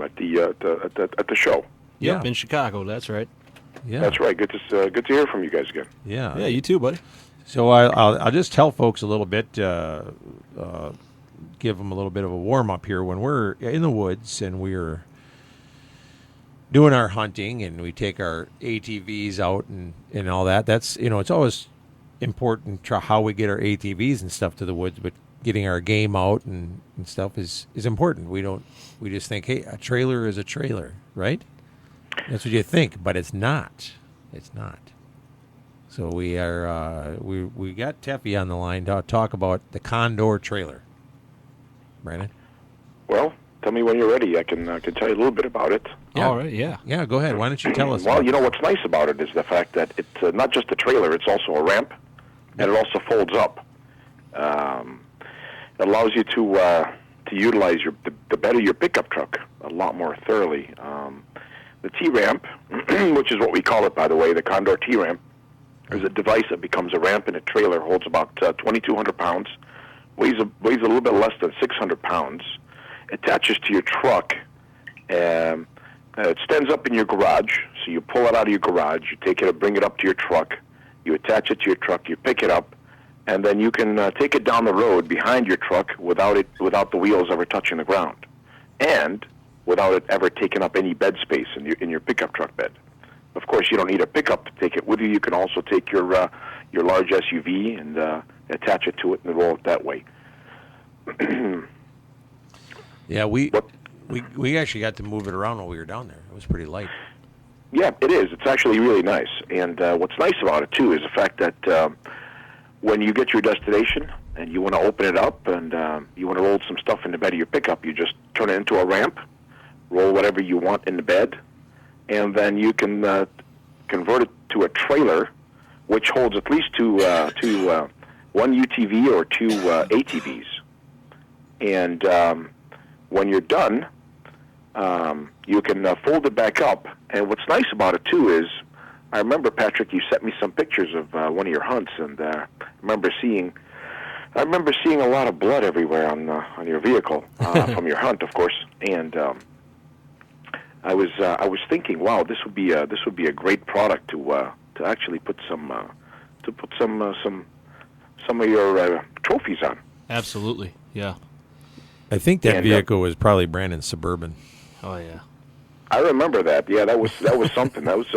at the show. Yep, in Chicago. That's right. Yeah, that's right. Good to hear from you guys again. Yeah, you too, buddy. So I'll just tell folks a little bit, give them a little bit of a warm up here. When we're in the woods and we're doing our hunting and we take our ATVs out and all that, that's, it's always important how we get our ATVs and stuff to the woods, but getting our game out and stuff is important. We just think, hey, a trailer is a trailer, right? That's what you think, but it's not. It's not. So we are we got Teffy on the line to talk about the Condor trailer. Brandon? Well, tell me when you're ready. I can tell you a little bit about it. Yeah. All right, yeah. Yeah, go ahead. Why don't you tell us? Well, what's nice about it is the fact that it's not just a trailer, it's also a ramp, and it also folds up. It allows you to utilize the bed of your pickup truck a lot more thoroughly. The T-ramp, which is what we call it, by the way, the Condor T-ramp, is a device that becomes a ramp in a trailer, holds about 2,200 pounds, weighs a little bit less than 600 pounds, attaches to your truck, it stands up in your garage, so you pull it out of your garage, you take it and bring it up to your truck, you attach it to your truck, you pick it up, and then you can take it down the road behind your truck without the wheels ever touching the ground, and without it ever taking up any bed space in your pickup truck bed. Of course, you don't need a pickup to take it with you. You can also take your large SUV and attach it to it and roll it that way. Yeah, we actually got to move it around while we were down there. It was pretty light. Yeah, it is. It's actually really nice. And what's nice about it, too, is the fact that when you get to your destination and you want to open it up and you want to roll some stuff in the bed of your pickup, you just turn it into a ramp, roll whatever you want in the bed, and then you can convert it to a trailer, which holds at least one UTV or two ATVs. And when you're done, you can fold it back up. And what's nice about it, too, is I remember, Patrick, you sent me some pictures of one of your hunts, and I remember seeing a lot of blood everywhere on your vehicle from your hunt, of course. And I was thinking, wow, this would be a great product to actually put some of your trophies on. Absolutely, yeah. I think that vehicle was probably Brandon's Suburban. Oh yeah. I remember that. Yeah, that was something. That was.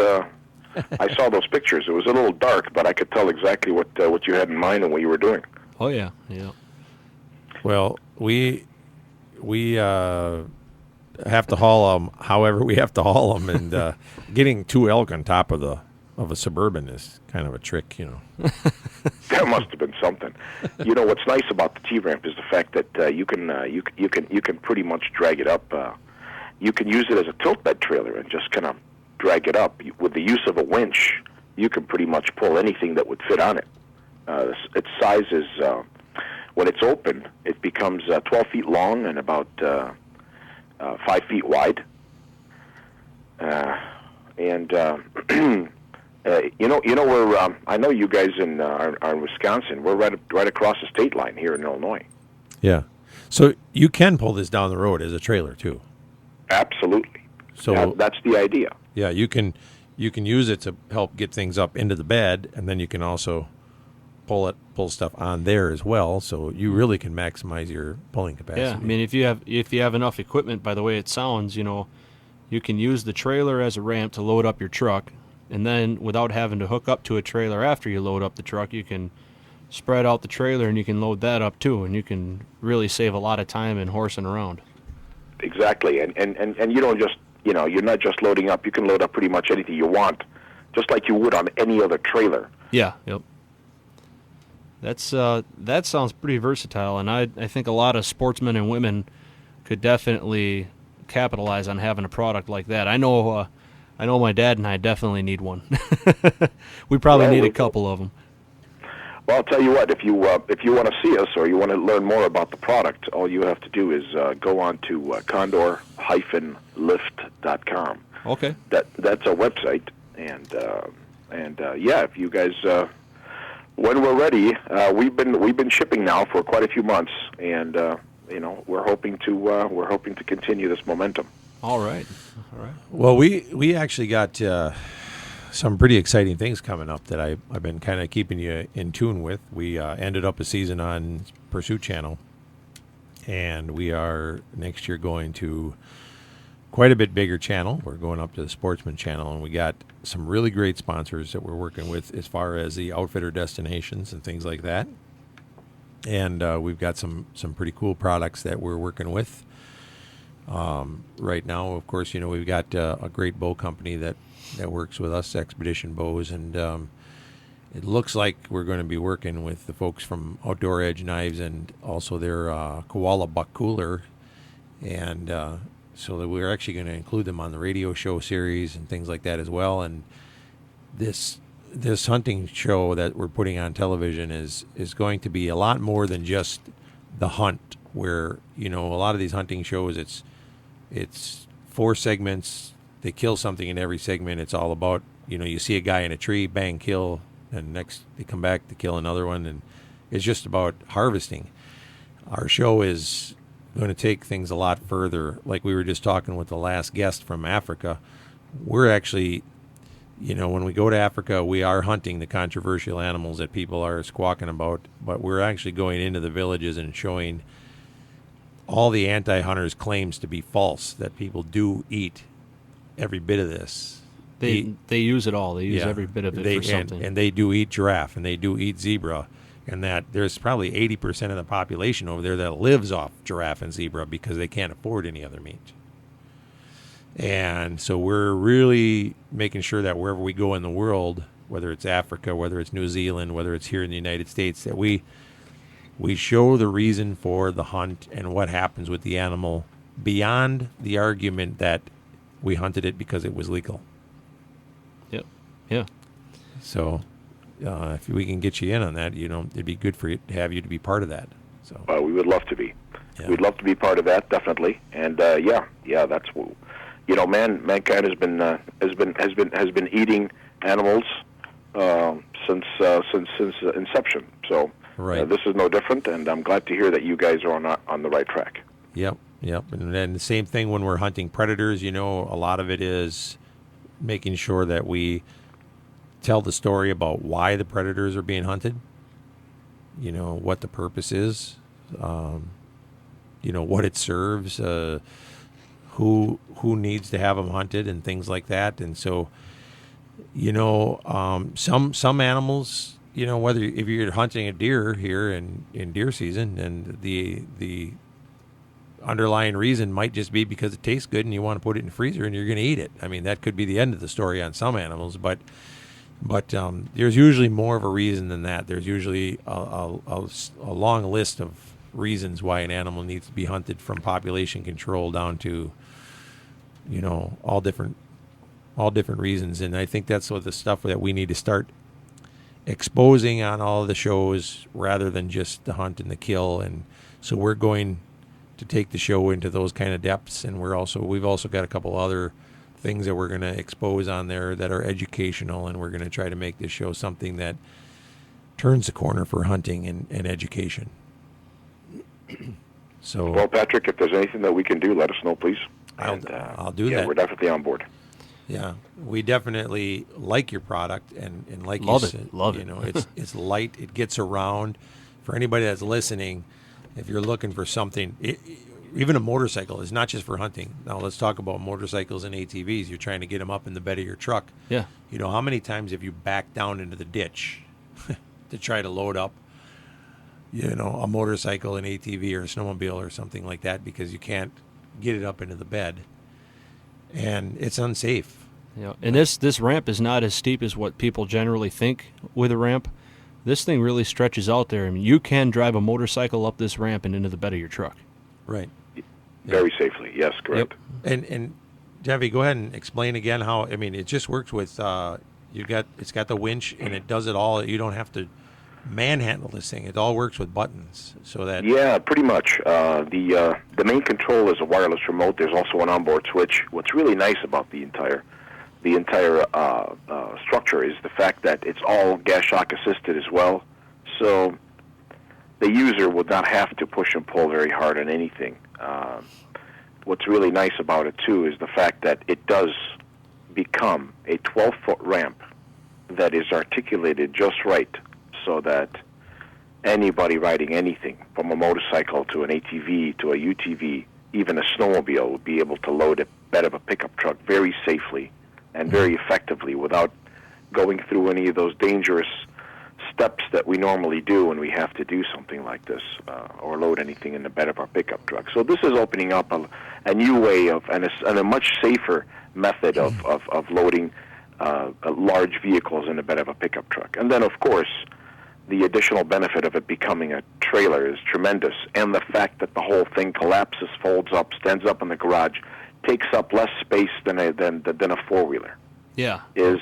I saw those pictures. It was a little dark, but I could tell exactly what you had in mind and what you were doing. Oh yeah, yeah. Well, we have to haul them however we have to haul them, and getting two elk on top of a Suburban is kind of a trick, That must have been something. What's nice about the T-ramp is the fact that you can pretty much drag it up. You can use it as a tilt bed trailer and just kind of drag it up. With the use of a winch, you can pretty much pull anything that would fit on it. Its size is, when it's open, it becomes 12 feet long and about 5 feet wide. We're I know you guys are in Wisconsin. We're right across the state line here in Illinois. Yeah. So you can pull this down the road as a trailer too. Absolutely. So that's the idea. Yeah, you can use it to help get things up into the bed, and then you can also pull stuff on there as well. So you really can maximize your pulling capacity. Yeah, I mean, if you have enough equipment, by the way it sounds, you can use the trailer as a ramp to load up your truck, and then without having to hook up to a trailer after you load up the truck, you can spread out the trailer and you can load that up too, and you can really save a lot of time in horsing around. Exactly, and you don't just you're not just loading up. You can load up pretty much anything you want, just like you would on any other trailer. Yeah. Yep. That sounds pretty versatile, and I think a lot of sportsmen and women could definitely capitalize on having a product like that. I know my dad and I definitely need one. We probably need a couple of them. Well, I'll tell you what. If you want to see us or you want to learn more about the product, all you have to do is go on to condor-lift.com. Okay. That's our website, and yeah, if you guys, when we're ready, we've been shipping now for quite a few months, and we're hoping to continue this momentum. All right. Well, we actually got some pretty exciting things coming up that I've been kind of keeping you in tune with. We ended up a season on Pursuit Channel, and we are next year going to quite a bit bigger channel. We're going up to the Sportsman Channel, and we got some really great sponsors that we're working with as far as the outfitter destinations and things like that. And we've got some pretty cool products that we're working with. Right now, of course, we've got a great bow company that works with us, Expedition Bows, and it looks like we're going to be working with the folks from Outdoor Edge Knives and also their Koala Buck Cooler, and so that we're actually going to include them on the radio show series and things like that as well. And this hunting show that we're putting on television is going to be a lot more than just the hunt, where a lot of these hunting shows, it's 4 segments. They kill something in every segment. It's all about, you see a guy in a tree, bang, kill, and next they come back to kill another one, and it's just about harvesting. Our show is going to take things a lot further. Like we were just talking with the last guest from Africa, we're actually, when we go to Africa, we are hunting the controversial animals that people are squawking about, but we're actually going into the villages and showing all the anti-hunters' claims to be false, that people do eat every bit of this. They use it all. They use every bit of it for something. And they do eat giraffe, and they do eat zebra, and that there's probably 80% of the population over there that lives off giraffe and zebra because they can't afford any other meat. And so we're really making sure that wherever we go in the world, whether it's Africa, whether it's New Zealand, whether it's here in the United States, that we show the reason for the hunt and what happens with the animal beyond the argument that we hunted it because it was legal. Yep. Yeah. So if we can get you in on that, it'd be good for you to have you to be part of that. So we would love to be. Yeah. We'd love to be part of that, definitely. And that's mankind has been eating animals since inception. So right. This is no different, and I'm glad to hear that you guys are on the right track. Yep. And then the same thing when we're hunting predators, a lot of it is making sure that we tell the story about why the predators are being hunted, what the purpose is, what it serves, who needs to have them hunted and things like that. And so, some animals, whether if you're hunting a deer here in deer season, and the underlying reason might just be because it tastes good and you want to put it in the freezer and you're going to eat it. I mean, that could be the end of the story on some animals, but there's usually more of a reason than that. There's usually a long list of reasons why an animal needs to be hunted, from population control down to, all different reasons. And I think that's what the stuff that we need to start exposing on all of the shows, rather than just the hunt and the kill. And so we're going to take the show into those kind of depths, and we've also got a couple other things that we're going to expose on there that are educational, and we're going to try to make this show something that turns the corner for hunting and education. So, well, Patrick, if there's anything that we can do, let us know, please. I'll do that. We're definitely on board. Yeah, we definitely like your product, and like love you it. said, Love it. It's light. It gets around. For anybody that's listening, if you're looking for something, even a motorcycle is not just for hunting. Now let's talk about motorcycles and ATVs. You're trying to get them up in the bed of your truck. Yeah. How many times have you backed down into the ditch to try to load up, a motorcycle, an ATV, or a snowmobile or something like that, because you can't get it up into the bed, and it's unsafe. Yeah. And this ramp is not as steep as what people generally think with a ramp. This thing really stretches out there. I mean, you can drive a motorcycle up this ramp and into the bed of your truck. Right. Very safely. Yes, correct. Yep. And Debbie, go ahead and explain again how. I mean, it just works with it's got the winch, and it does it all. You don't have to manhandle this thing. It all works with buttons, so that. Yeah, pretty much. The main control is a wireless remote. There's also an onboard switch. What's really nice about the entire structure is the fact that it's all gas shock assisted as well. So the user would not have to push and pull very hard on anything. what's really nice about it too is the fact that it does become a 12-foot ramp that is articulated just right, so that anybody riding anything, from a motorcycle to an ATV to a UTV, even a snowmobile, will be able to load a bed of a pickup truck very safely and very effectively without going through any of those dangerous steps that we normally do when we have to do something like this or load anything in the bed of our pickup truck. So this is opening up a new way of and a much safer method of loading large vehicles in the bed of a pickup truck. And then, of course, the additional benefit of it becoming a trailer is tremendous, and the fact that the whole thing collapses, folds up, stands up in the garage, takes up less space than a four-wheeler. Yeah, is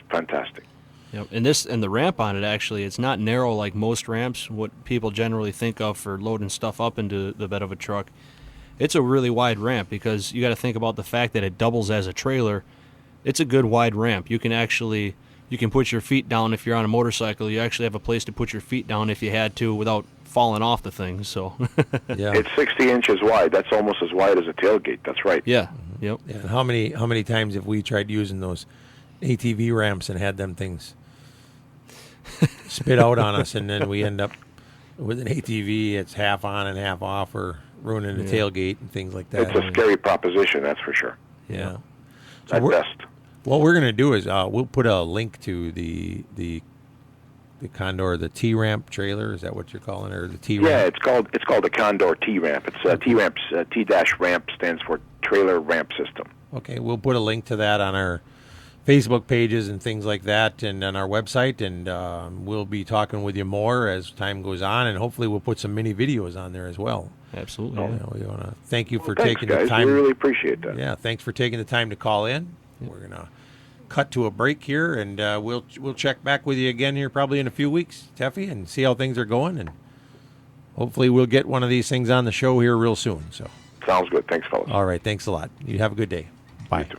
fantastic. Yep. And the ramp on it, actually, it's not narrow like most ramps, what people generally think of for loading stuff up into the bed of a truck. It's a really wide ramp because you got to think about the fact that it doubles as a trailer. It's a good wide ramp. You can put your feet down if you're on a motorcycle. You actually have a place to put your feet down if you had to without falling off the thing. So Yeah. It's 60 inches wide. That's almost as wide as a tailgate. That's right. yeah. Yep. Yeah. How many times have we tried using those ATV ramps and had them things spit out on us, and then we end up with an ATV, it's half on and half off, or ruining the tailgate and things like that. It's a scary proposition, that's for sure. Yeah. At best. What we're going to do is we'll put a link to the Condor, the T-ramp trailer. Is that what you're calling it, or the T-ramp? Yeah, it's called the Condor T-ramp. It's T-ramps. T-ramp stands for Trailer Ramp System. Okay, we'll put a link to that on our Facebook pages and things like that, and on our website, and we'll be talking with you more as time goes on, and hopefully we'll put some mini videos on there as well. Absolutely. You know, we want to thank you for Thanks, taking guys. the time. We really appreciate that. Yeah, thanks for taking the time to call in. We're gonna cut to a break here, and we'll check back with you again here probably in a few weeks, Teffy, and see how things are going, and hopefully we'll get one of these things on the show here real soon. So Sounds good. Thanks, fellas. all right, thanks a lot. You have a good day. Bye. You too.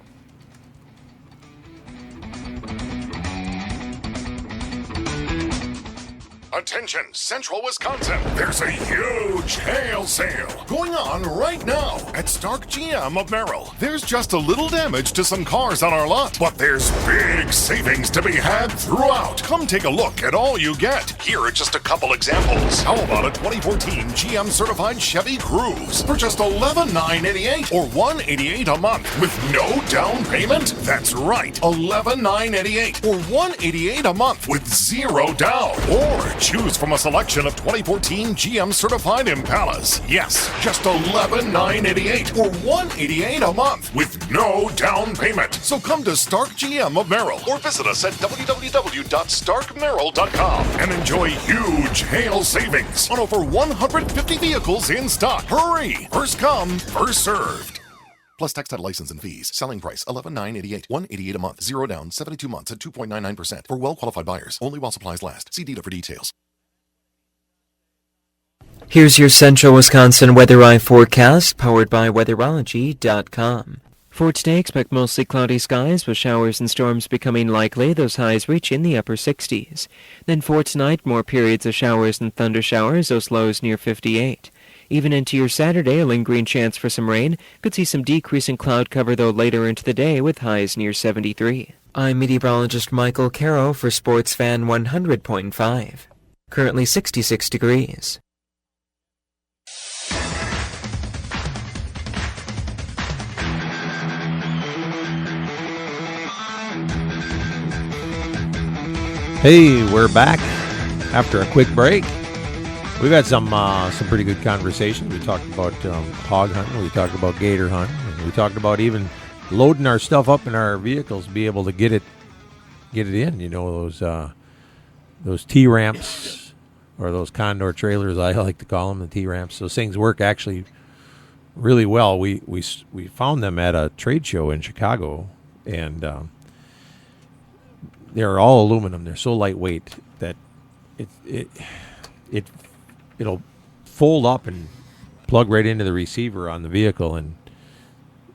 Attention, Central Wisconsin. There's a huge hail sale going on right now at Stark GM of Merrill. There's just a little damage to some cars on our lot, but there's big savings to be had throughout. Come take a look at all you get. Here are just a couple examples. How about a 2014 GM certified Chevy Cruze for just $11,988 or $188 a month with no down payment? That's right, $11,988 or $188 a month with zero down. Or choose from a selection of 2014 GM certified Impalas. Yes, just $11,988 or $188 a month with no down payment. So come to Stark GM of Merrill or visit us at www.starkmerrill.com and enjoy huge hail savings on over 150 vehicles in stock. Hurry! First come, first served. Plus tax, title, license, and fees. Selling price $11,988. $188 a month. Zero down. 72 months at 2.99% for well-qualified buyers. Only while supplies last. See dealer for details. Here's your Central Wisconsin Weather Eye forecast, powered by Weatherology.com. For today, expect mostly cloudy skies with showers and storms becoming likely. Those highs reach in the upper 60s. Then for tonight, more periods of showers and thunder showers, those lows near 58. Even into your Saturday, a lingering chance for some rain. Could see some decrease in cloud cover, though, later into the day with highs near 73. I'm meteorologist Michael Caro for Sports Fan 100.5. Currently 66 degrees. Hey, we're back after a quick break. We've had some pretty good conversations. We talked about hog hunting. We talked about gator hunting. And we talked about even loading our stuff up in our vehicles, be able to get it in. You know, those T-ramps or those Condor trailers, I like to call them, the T-ramps. Those things work actually really well. We found them at a trade show in Chicago, and they're all aluminum. They're so lightweight that it'll fold up and plug right into the receiver on the vehicle, and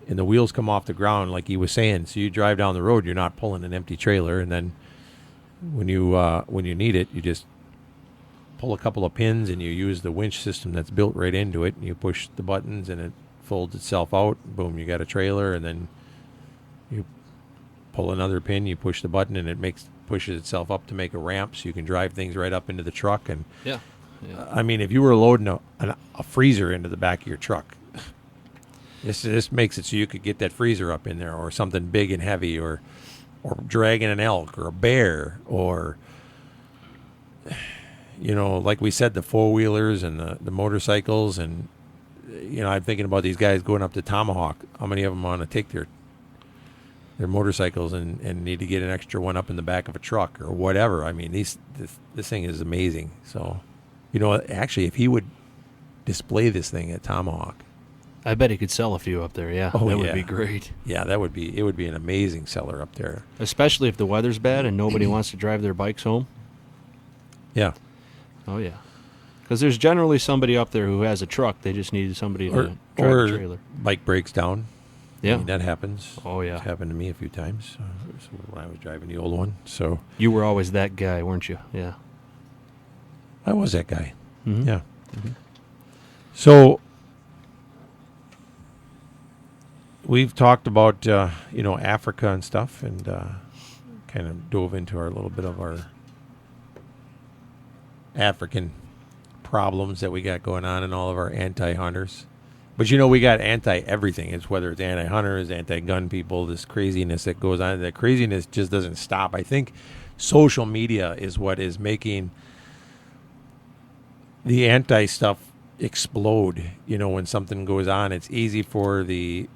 the wheels come off the ground, like he was saying. So you drive down the road, you're not pulling an empty trailer, and then when you need it, you just pull a couple of pins and you use the winch system that's built right into it, and you push the buttons and it folds itself out. Boom, you got a trailer, and then you pull another pin, you push the button, and it pushes itself up to make a ramp, so you can drive things right up into the truck. And Yeah. I mean, if you were loading a freezer into the back of your truck, this makes it so you could get that freezer up in there, or something big and heavy, or dragging an elk or a bear, or like we said, the four-wheelers and the motorcycles. And I'm thinking about these guys going up to Tomahawk. How many of them want to take their motorcycles and need to get an extra one up in the back of a truck or whatever? I mean, this thing is amazing. So, actually, if he would display this thing at Tomahawk, I bet he could sell a few up there. Yeah, Oh, that would yeah. be great. yeah, it would be an amazing seller up there. Especially if the weather's bad and nobody wants to drive their bikes home. Yeah. Oh yeah, because there's generally somebody up there who has a truck. They just need somebody to Or drive the trailer. bike breaks down. Yeah. I mean, that happens. Oh yeah. It's happened to me a few times when I was driving the old one. So You were always that guy, weren't you? Yeah. I was that guy. Mhm. Yeah. So we've talked about Africa and stuff, and kind of dove into our little bit of our African problems that we got going on, and all of our anti-hunters. But we got anti-everything. It's whether it's anti-hunters, anti-gun people, this craziness that goes on. That craziness just doesn't stop. I think social media is what is making the anti-stuff explode. When something goes on, it's easy for They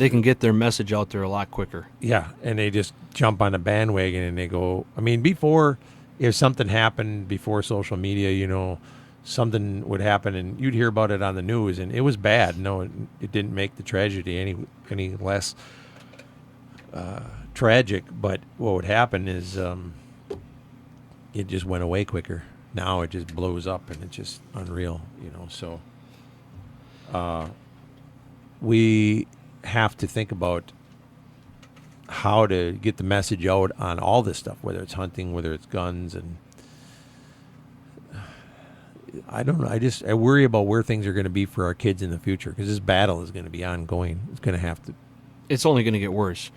can get their message out there a lot quicker. Yeah, and they just jump on the bandwagon and they go. I mean, before, if something happened before social media, something would happen and you'd hear about it on the news, and it was bad. No, it didn't make the tragedy any less tragic. But what would happen is it just went away quicker. Now it just blows up, and it's just unreal. So we have to think about how to get the message out on all this stuff, whether it's hunting, whether it's guns, and I don't know. I worry about where things are going to be for our kids in the future, because this battle is going to be ongoing. It's going to have to. It's only going to get worse.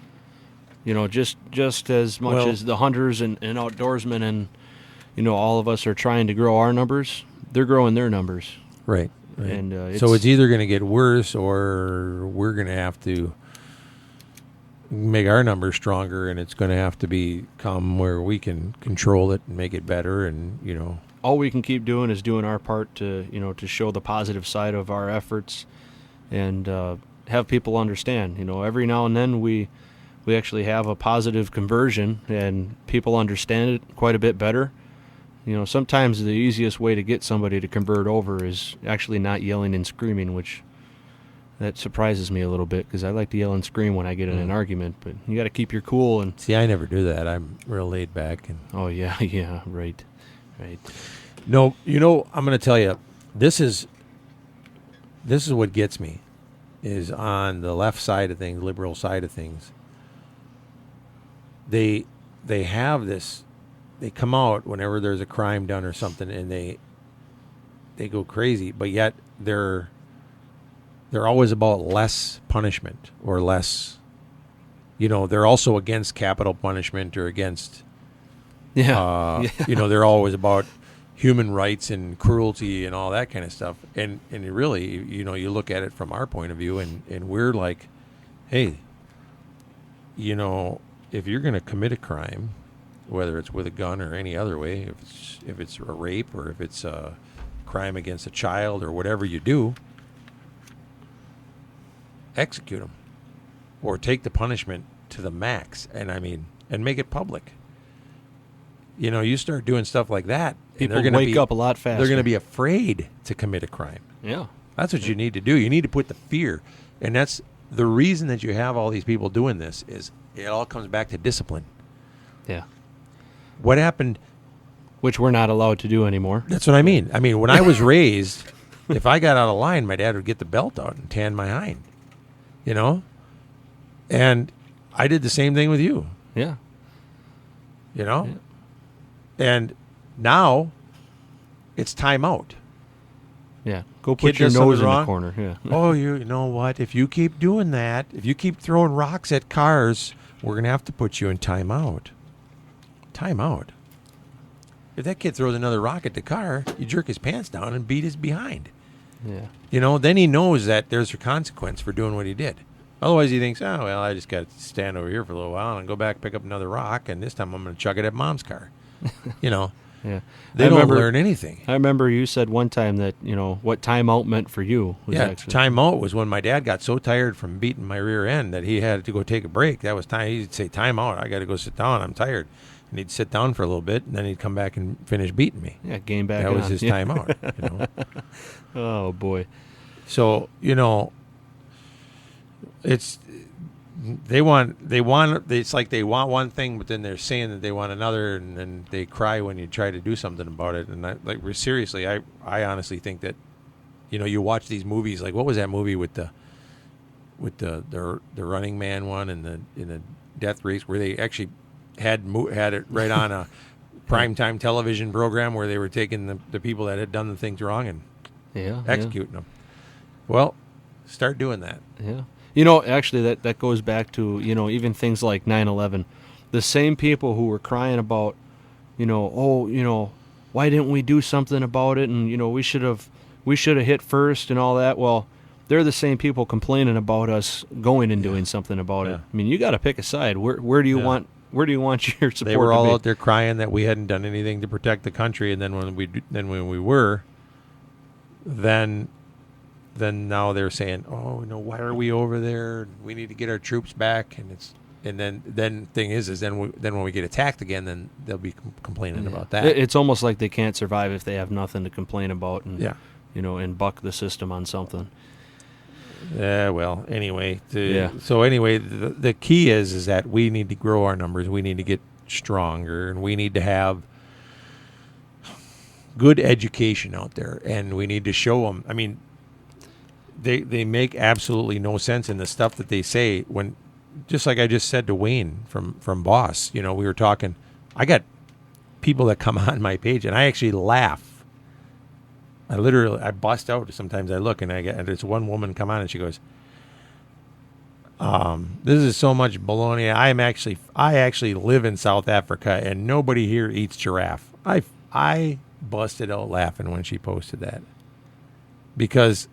Just as much as the hunters and outdoorsmen and all of us are trying to grow our numbers, they're growing their numbers. Right. And so it's either going to get worse, or we're going to have to make our numbers stronger, and it's going to have to become where we can control it and make it better. And all we can keep doing is doing our part to to show the positive side of our efforts, and have people understand. Every now and then we actually have a positive conversion, and people understand it quite a bit better. Sometimes the easiest way to get somebody to convert over is actually not yelling and screaming, which that surprises me a little bit, because I like to yell and scream when I get in an argument. But you got to keep your cool. And see, I never do that. I'm real laid back. And oh yeah, yeah, right. No, I'm going to tell you, this is what gets me, is on the left side of things, liberal side of things. They have this. They come out whenever there's a crime done or something, and they go crazy. But yet they're always about less punishment, or less. They're also against capital punishment, or against. Yeah. They're always about human rights and cruelty and all that kind of stuff. And really, you look at it from our point of view, and we're like, hey, if you're going to commit a crime, whether it's with a gun or any other way, if it's a rape, or if it's a crime against a child, or whatever you do, execute them, or take the punishment to the max, and make it public. You start doing stuff like that, People they're gonna wake up a lot faster. They're going to be afraid to commit a crime. Yeah. That's what you need to do. You need to put the fear, and that's the reason that you have all these people doing this. Is it all comes back to discipline. Yeah. What happened? Which we're not allowed to do anymore. That's what I mean. When I was raised, if I got out of line, my dad would get the belt out and tan my hind. And I did the same thing with you. Yeah. Yeah. And now it's time out. Yeah. Go kid put your does nose something in wrong. the corner. Yeah. Oh, you know what? If you keep doing that, if you keep throwing rocks at cars, we're going to have to put you in timeout. Timeout. If that kid throws another rock at the car, you jerk his pants down and beat his behind. Yeah. You know, then he knows that there's a consequence for doing what he did. Otherwise, he thinks, oh, well, I just got to stand over here for a little while and go back, pick up another rock, and this time I'm going to chuck it at Mom's car. You know, Yeah. they don't learn anything. I remember you said one time that, what timeout meant for you was Yeah, actually. timeout was when my dad got so tired from beating my rear end that he had to go take a break. That was time. He'd say, timeout. I got to go sit down. I'm tired. And he'd sit down for a little bit, and then he'd come back and finish beating me. Yeah, game back That was on. his Yeah. timeout. You know. Oh, boy. So, it's it's like they want one thing, but then they're saying that they want another, and then they cry when you try to do something about it. And seriously, I honestly think that, you watch these movies, like what was that movie with the Running Man one and the death race, where they actually had it right on a primetime television program where they were taking the people that had done the things wrong and executing them. Well, start doing that. Yeah. Actually, that goes back to, even things like 9/11. The same people who were crying about, why didn't we do something about it? And, we should have hit first and all that. Well, they're the same people complaining about us going and doing something about it. I mean, you got to pick a side. Where do you want your support? They were to all be? out there crying that we hadn't done anything to protect the country, and then when we were, then now they're saying, oh, why are we over there? We need to get our troops back, and then thing is then when we get attacked again, then they'll be complaining about that. It's almost like they can't survive if they have nothing to complain about, and Yeah. buck the system on something. Yeah, well, anyway. So anyway, the key is that we need to grow our numbers. We need to get stronger, and we need to have good education out there, and we need to show them. I mean, they make absolutely no sense in the stuff that they say when, just like I just said to Wayne from Boss, we were talking. I got people that come on my page, and I actually laugh. I bust out. Sometimes I look, and there's one woman come on, and she goes, "This is so much baloney. I actually live in South Africa, and nobody here eats giraffe." I busted out laughing when she posted that, because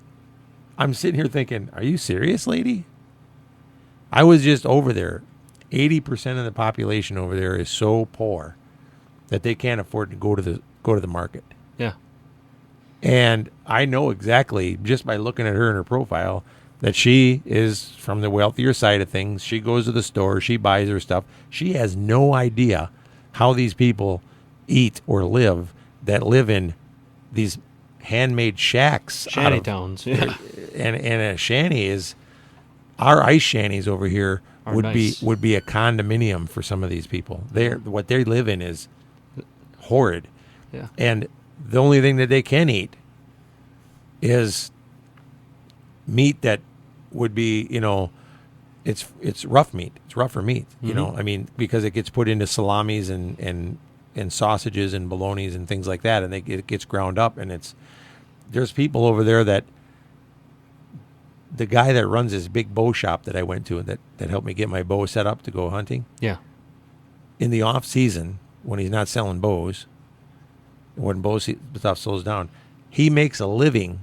I'm sitting here thinking, "Are you serious, lady?" I was just over there. 80% of the population over there is so poor that they can't afford to go to the market. Yeah. And I know exactly, just by looking at her in her profile, that she is from the wealthier side of things. She goes to the store. She buys her stuff. She has no idea how these people eat or live that live in these handmade shacks. Shanty towns. Yeah. And a shanty is, our ice shanties over here would nice. be a condominium for some of these people. What they live in is horrid. Yeah. And the only thing that they can eat is meat that would be, it's rough meat. It's rougher meat, I mean, because it gets put into salamis and sausages and bolognas and things like that, and it gets ground up, and there's people over there that, the guy that runs this big bow shop that I went to that helped me get my bow set up to go hunting. Yeah. In the off season, when he's not selling bows, when bow stuff slows down, he makes a living.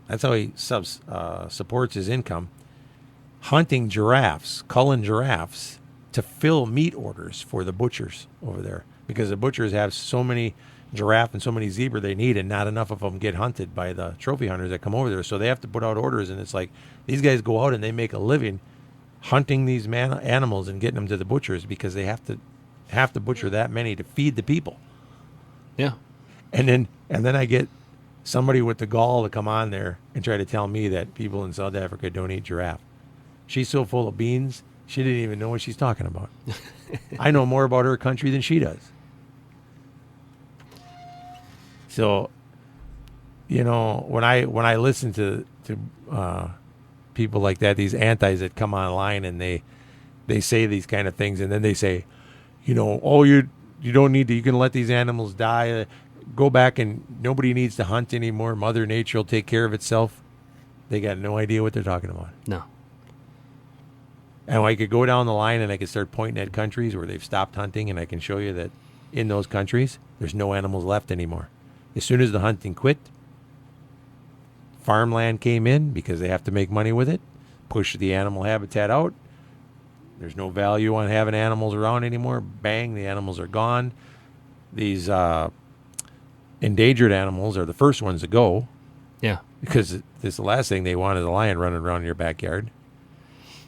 That's how he supports his income, hunting giraffes, culling giraffes to fill meat orders for the butchers over there, because the butchers have so many giraffe and so many zebra they need, and not enough of them get hunted by the trophy hunters that come over there. So they have to put out orders, and it's like these guys go out and they make a living hunting these animals and getting them to the butchers, because they have to butcher that many to feed the people. Yeah. And then I get somebody with the gall to come on there and try to tell me that people in South Africa don't eat giraffe. She's so full of beans, she didn't even know what she's talking about. I know more about her country than she does. So, when I listen to people like that, these antis that come online and they say these kind of things, and then they say, oh, you don't need to. You can let these animals die. go back and nobody needs to hunt anymore. Mother Nature will take care of itself. They got no idea what they're talking about. No. And I could go down the line and I could start pointing at countries where they've stopped hunting, and I can show you that in those countries, there's no animals left anymore. As soon as the hunting quit, farmland came in because they have to make money with it, push the animal habitat out. There's no value on having animals around anymore. Bang, the animals are gone. These endangered animals are the first ones to go. Yeah. Because this the last thing they want is a lion running around in your backyard.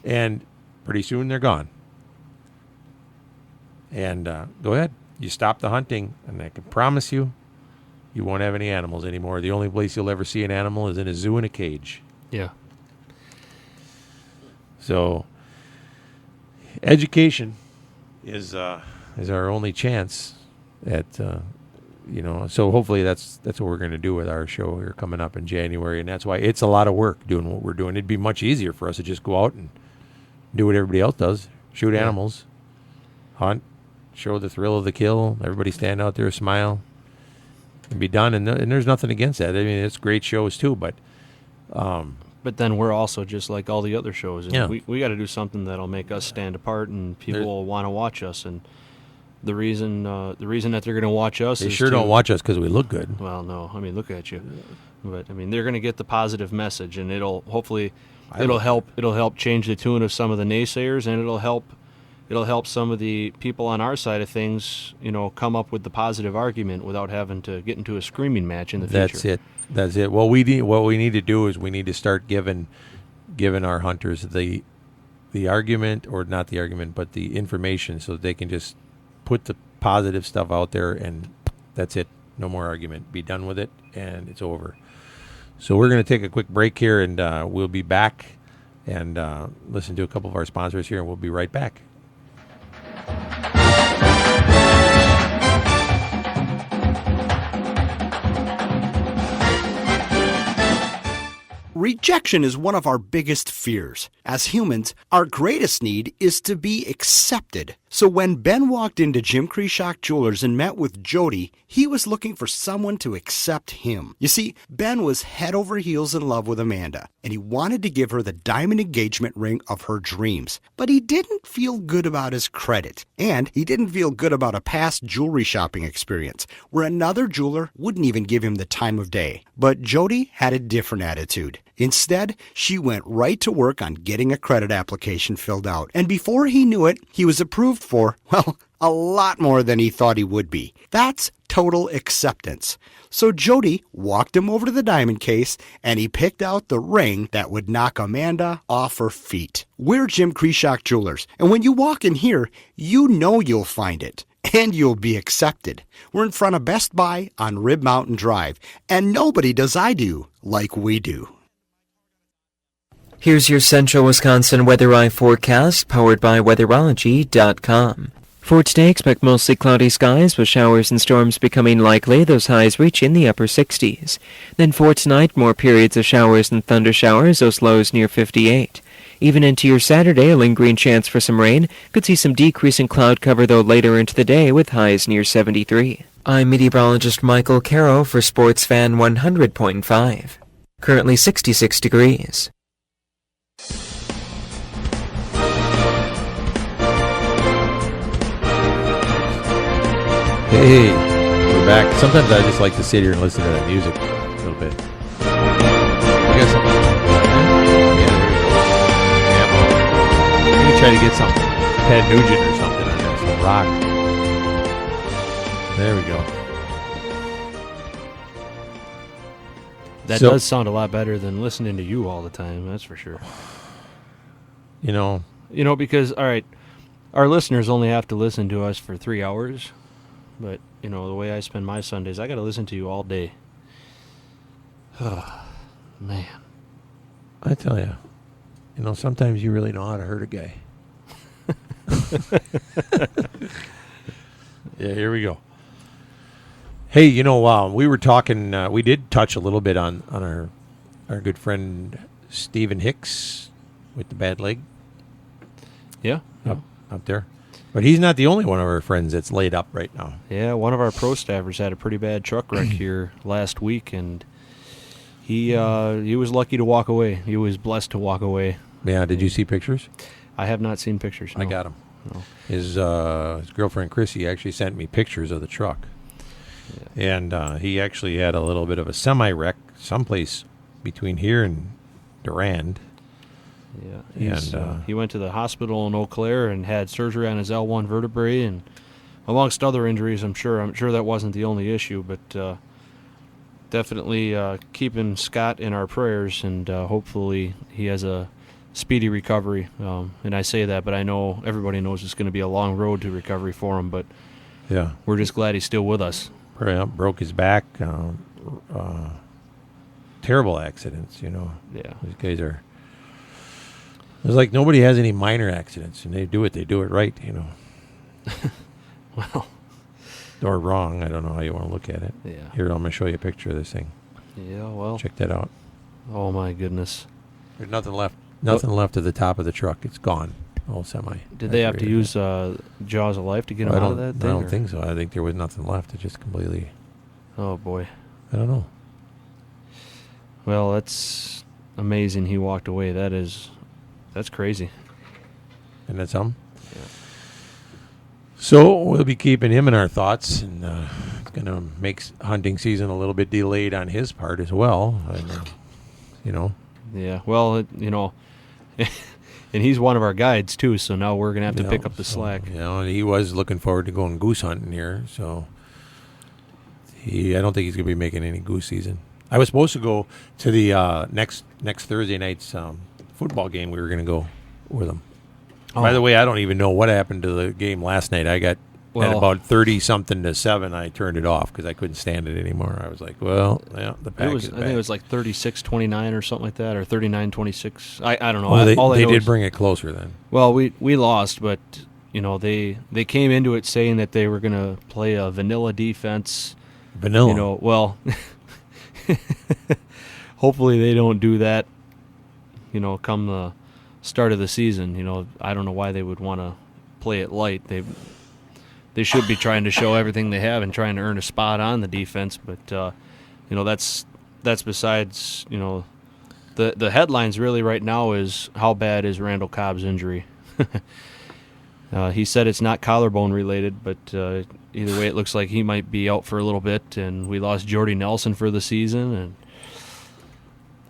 And pretty soon they're gone. And go ahead. You stop the hunting, and I can promise you, you won't have any animals anymore. The only place you'll ever see an animal is in a zoo in a cage. Yeah. So, education is our only chance at So hopefully that's what we're going to do with our show here coming up in January, and that's why it's a lot of work doing what we're doing. It'd be much easier for us to just go out and do what everybody else does: shoot animals, hunt, show the thrill of the kill. Everybody stand out there, smile, and be done. And there's nothing against that. I mean, it's great shows too, but then we're also just like all the other shows. And Yeah. we got to do something that'll make us stand apart, and people will want to watch us. And the reason that they're going to watch us they is sure don't watch us because we look good. Well, no, I mean, look at you. But I mean, they're going to get the positive message, and it'll help change the tune of some of the naysayers, and it'll help some of the people on our side of things, come up with the positive argument without having to get into a screaming match in the future. That's it. What we need to do is we need to start giving our hunters the argument, or not the argument, but the information, so that they can just put the positive stuff out there, and that's it. No more argument. Be done with it, and it's over. So we're going to take a quick break here, and we'll be back and listen to a couple of our sponsors here, and we'll be right back. Rejection is one of our biggest fears. As humans, our greatest need is to be accepted. So when Ben walked into Jim Krishock Jewelers and met with Jody, he was looking for someone to accept him. You see, Ben was head over heels in love with Amanda, and he wanted to give her the diamond engagement ring of her dreams. But he didn't feel good about his credit, and he didn't feel good about a past jewelry shopping experience where another jeweler wouldn't even give him the time of day. But Jody had a different attitude. Instead, she went right to work on getting a credit application filled out. And before he knew it, he was approved for, well, a lot more than he thought he would be. That's total acceptance. So Jody walked him over to the diamond case, and he picked out the ring that would knock Amanda off her feet. We're Jim Krishock Jewelers, and when you walk in here, you know you'll find it. And you'll be accepted. We're in front of Best Buy on Rib Mountain Drive, and nobody does I do like we do. Here's your Central Wisconsin Weather Eye forecast, powered by Weatherology.com. For today, expect mostly cloudy skies with showers and storms becoming likely. Those highs reach in the upper 60s. Then for tonight, more periods of showers and thunder showers, those lows near 58. Even into your Saturday, a lingering chance for some rain. Could see some decrease in cloud cover, though, later into the day with highs near 73. I'm meteorologist Michael Caro for Sports Fan 100.5. Currently 66 degrees. Hey, we're back. Sometimes I just like to sit here and listen to that music a little bit. We got something. Yeah, there we go. Yeah, we can try to get something. Ted Nugent or something on there, some rock. There we go. That does sound a lot better than listening to you all the time, that's for sure. Because, all right, our listeners only have to listen to us for 3 hours. But, the way I spend my Sundays, I got to listen to you all day. Oh, man. I tell you, sometimes you really know how to hurt a guy. Yeah, here we go. Hey, we were talking, we did touch a little bit on our good friend Stephen Hicks with the bad leg. Yeah. Up there. But he's not the only one of our friends that's laid up right now. Yeah, one of our pro staffers had a pretty bad truck wreck here last week, and he was lucky to walk away. He was blessed to walk away. Yeah, did you see pictures? I have not seen pictures. I no. got them. No. His girlfriend Chrissy actually sent me pictures of the truck. Yeah. And he actually had a little bit of a semi-wreck someplace between here and Durand. Yeah, he went to the hospital in Eau Claire and had surgery on his L1 vertebrae, and amongst other injuries. I'm sure that wasn't the only issue, but definitely keeping Scott in our prayers, and hopefully he has a speedy recovery. And I say that, but I know everybody knows it's going to be a long road to recovery for him. But yeah, we're just glad he's still with us. Broke his back. Terrible accidents, you know. Yeah, these guys are. It's like nobody has any minor accidents, and they do it right, you know. Well, or wrong. I don't know how you want to look at it. Yeah. Here, I'm going to show you a picture of this thing. Yeah, well. Check that out. Oh, my goodness. There's nothing left. Nothing left at the top of the truck. It's gone. Whole semi. Did they have to use Jaws of Life to get him out of that thing? I don't think so. I think there was nothing left. It just completely... Oh, boy. I don't know. Well, that's amazing he walked away. That's crazy. And that's him? Yeah. So we'll be keeping him in our thoughts, and it's going to make hunting season a little bit delayed on his part as well. You know. Yeah. Well, you know, and he's one of our guides too. So now we're going to have to pick up the slack. You know, and he was looking forward to going goose hunting here. So I don't think he's going to be making any goose season. I was supposed to go to the next Thursday night's football game. We were going to go with him. Oh. By the way, I don't even know what happened to the game last night. I got at about 30-something to 7. I turned it off because I couldn't stand it anymore. I was like, well, yeah, the pack is back. I think it was like 36-29 or something like that, or 39-26. I don't know. Well, they did bring it closer then. Well, we lost, but you know they came into it saying that they were going to play a vanilla defense. Vanilla. You know, well, hopefully they don't do that. You know, come the start of the season, you know, I don't know why they would want to play it light. They should be trying to show everything they have and trying to earn a spot on the defense. But you know, that's besides. You know, the headlines really right now is how bad is Randall Cobb's injury. He said it's not collarbone related, but either way, it looks like he might be out for a little bit. And we lost Jordy Nelson for the season, and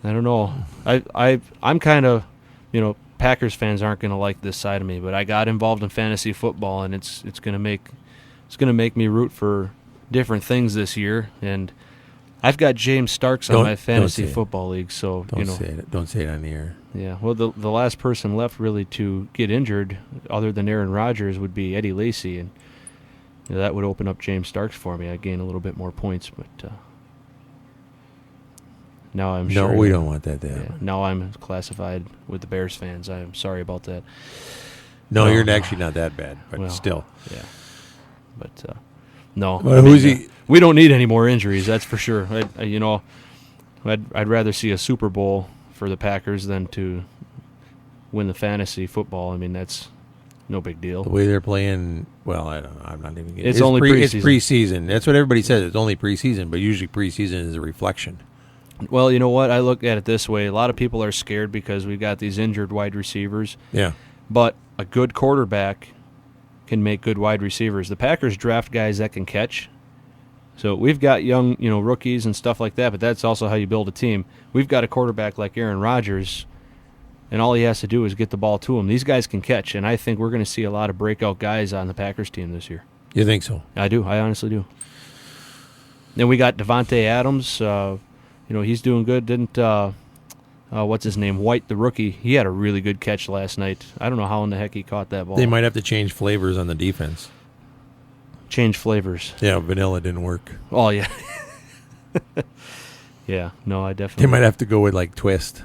I don't know. I'm kind of, you know, Packers fans aren't going to like this side of me, but I got involved in fantasy football, and it's going to make me root for different things this year. And I've got James Starks on my fantasy football league, so don't say it on the air. Yeah, well, the last person left really to get injured, other than Aaron Rodgers, would be Eddie Lacy, and you know, that would open up James Starks for me. I'd gain a little bit more points, but now I'm sure. No, we don't want that to happen. Yeah, now I'm classified with the Bears fans. I'm sorry about that. No, you're actually not that bad, but still. Yeah. But no. Well, we don't need any more injuries, that's for sure. I'd rather see a Super Bowl for the Packers than to win the fantasy football. I mean, that's no big deal. The way they're playing, well, I don't know. I'm not even getting It's only preseason. It's preseason. That's what everybody says. It's only preseason, but usually preseason is a reflection. Well, you know what? I look at it this way. A lot of people are scared because we've got these injured wide receivers. Yeah. But a good quarterback can make good wide receivers. The Packers draft guys that can catch. So we've got young, you know, rookies and stuff like that, but that's also how you build a team. We've got a quarterback like Aaron Rodgers, and all he has to do is get the ball to him. These guys can catch, and I think we're going to see a lot of breakout guys on the Packers team this year. You think so? I do. I honestly do. Then we got Devontae Adams. You know, he's doing good. Didn't what's his name? White, the rookie. He had a really good catch last night. I don't know how in the heck he caught that ball. They might have to change flavors on the defense. Change flavors. Yeah, vanilla didn't work. Oh, yeah. Yeah, no, I definitely. They might have to go with, like, twist.